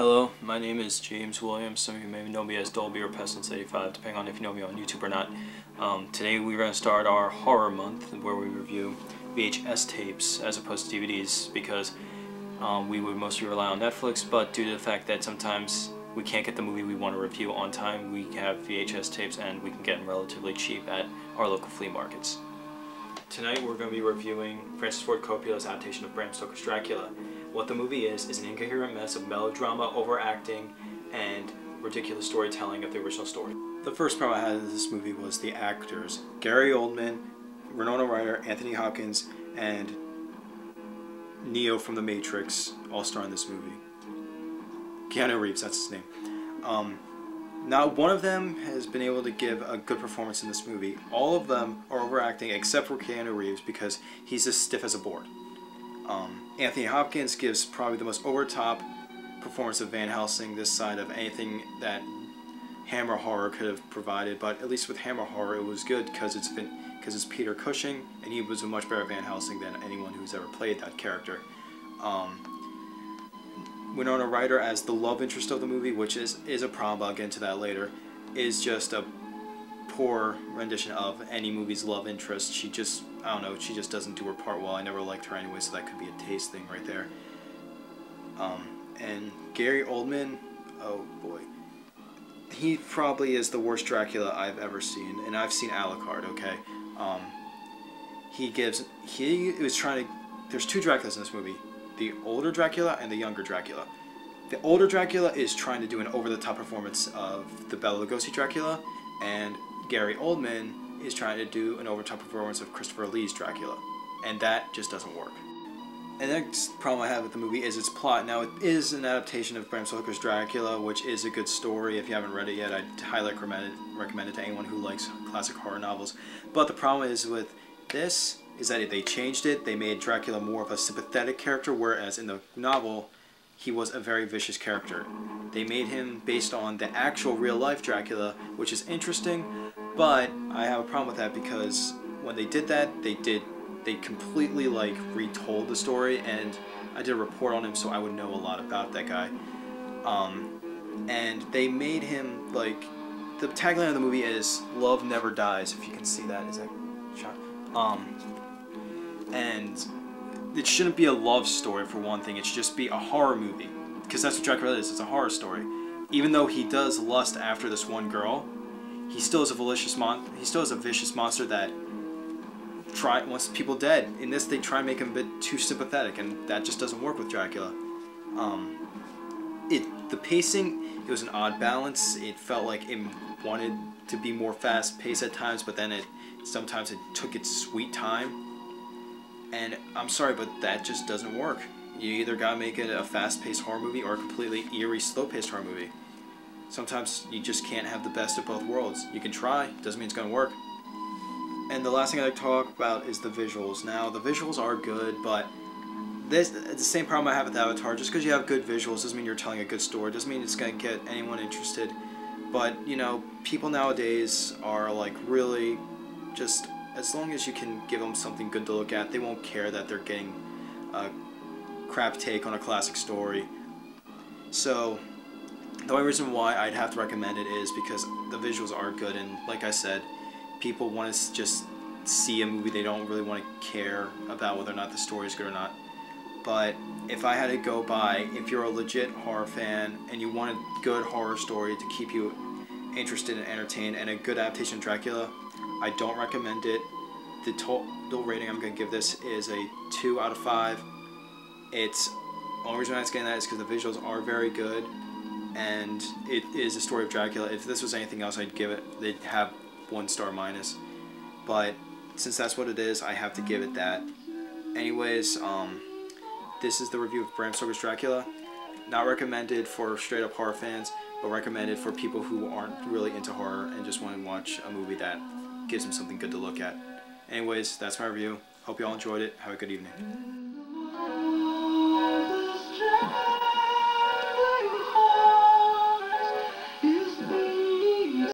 Hello, my name is James Williams. Some of you may know me as Dolby or Pestilence85, depending on if you know me on YouTube or not. Today we're going to start our horror month, where we review VHS tapes as opposed to DVDs, because we would mostly rely on Netflix, but due to the fact that sometimes we can't get the movie we want to review on time, we have VHS tapes and we can get them relatively cheap at our local flea markets. Tonight we're going to be reviewing Francis Ford Coppola's adaptation of Bram Stoker's Dracula. What the movie is an incoherent mess of melodrama, overacting, and ridiculous storytelling of the original story. The first problem I had with this movie was the actors. Gary Oldman, Winona Ryder, Anthony Hopkins, and Neo from The Matrix all star in this movie. Keanu Reeves, that's his name. Not one of them has been able to give a good performance in this movie. All of them are overacting except for Keanu Reeves because he's as stiff as a board. Anthony Hopkins gives probably the most over-top performance of Van Helsing this side of anything that Hammer Horror could have provided, but at least with Hammer Horror it was good because it's Peter Cushing, and he was a much better Van Helsing than anyone who's ever played that character. Winona Ryder as the love interest of the movie, which is a problem, but I'll get into that later, is just a poor rendition of any movie's love interest. She just, I don't know, she just doesn't do her part well. I never liked her anyway, so that could be a taste thing right there. And Gary Oldman, oh boy. He probably is the worst Dracula I've ever seen, and I've seen Alucard, okay? There's two Draculas in this movie. The older Dracula and the younger Dracula. The older Dracula is trying to do an over-the-top performance of the Bela Lugosi Dracula, and Gary Oldman is trying to do an over-the-top performance of Christopher Lee's Dracula, and that just doesn't work. And the next problem I have with the movie is its plot. Now, it is an adaptation of Bram Stoker's Dracula, which is a good story. If you haven't read it yet, I'd highly recommend it to anyone who likes classic horror novels. But the problem is with this is that they changed it. They made Dracula more of a sympathetic character, whereas in the novel, he was a very vicious character. They made him based on the actual real-life Dracula, which is interesting, but I have a problem with that because when they did that, they completely retold the story, and I did a report on him so I would know a lot about that guy. And they made him, the tagline of the movie is, "Love never dies," if you can see that. Is that shot? And it shouldn't be a love story, for one thing. It should just be a horror movie, because that's what Dracula is. It's a horror story. Even though he does lust after this one girl, he still is a vicious monster that wants people dead. In this, they try and make him a bit too sympathetic, and that just doesn't work with Dracula. The pacing, it was an odd balance. It felt like it wanted to be more fast-paced at times, but then sometimes it took its sweet time. And I'm sorry, but that just doesn't work. You either gotta make it a fast-paced horror movie or a completely eerie, slow-paced horror movie. Sometimes you just can't have the best of both worlds. You can try, doesn't mean it's gonna work. And the last thing I'd like to talk about is the visuals. Now, the visuals are good, but it's the same problem I have with Avatar. Just because you have good visuals doesn't mean you're telling a good story. Doesn't mean it's gonna get anyone interested. But, you know, people nowadays are really just, as long as you can give them something good to look at, they won't care that they're getting a crap take on a classic story. So the only reason why I'd have to recommend it is because the visuals are good, and like I said, people want to just see a movie. They don't really want to care about whether or not the story is good or not. But if I had to go by, if you're a legit horror fan and you want a good horror story to keep you interested and entertained and a good adaptation of Dracula, I don't recommend it. The total rating I'm going to give this is a 2 out of 5. The only reason why it's getting that is because the visuals are very good, and it is a story of Dracula. If this was anything else, they'd have 1 star minus. But since that's what it is, I have to give it that. Anyways, this is the review of Bram Stoker's Dracula. Not recommended for straight up horror fans, but recommended for people who aren't really into horror and just want to watch a movie that gives them something good to look at. Anyways, that's my review. Hope you all enjoyed it. Have a good evening.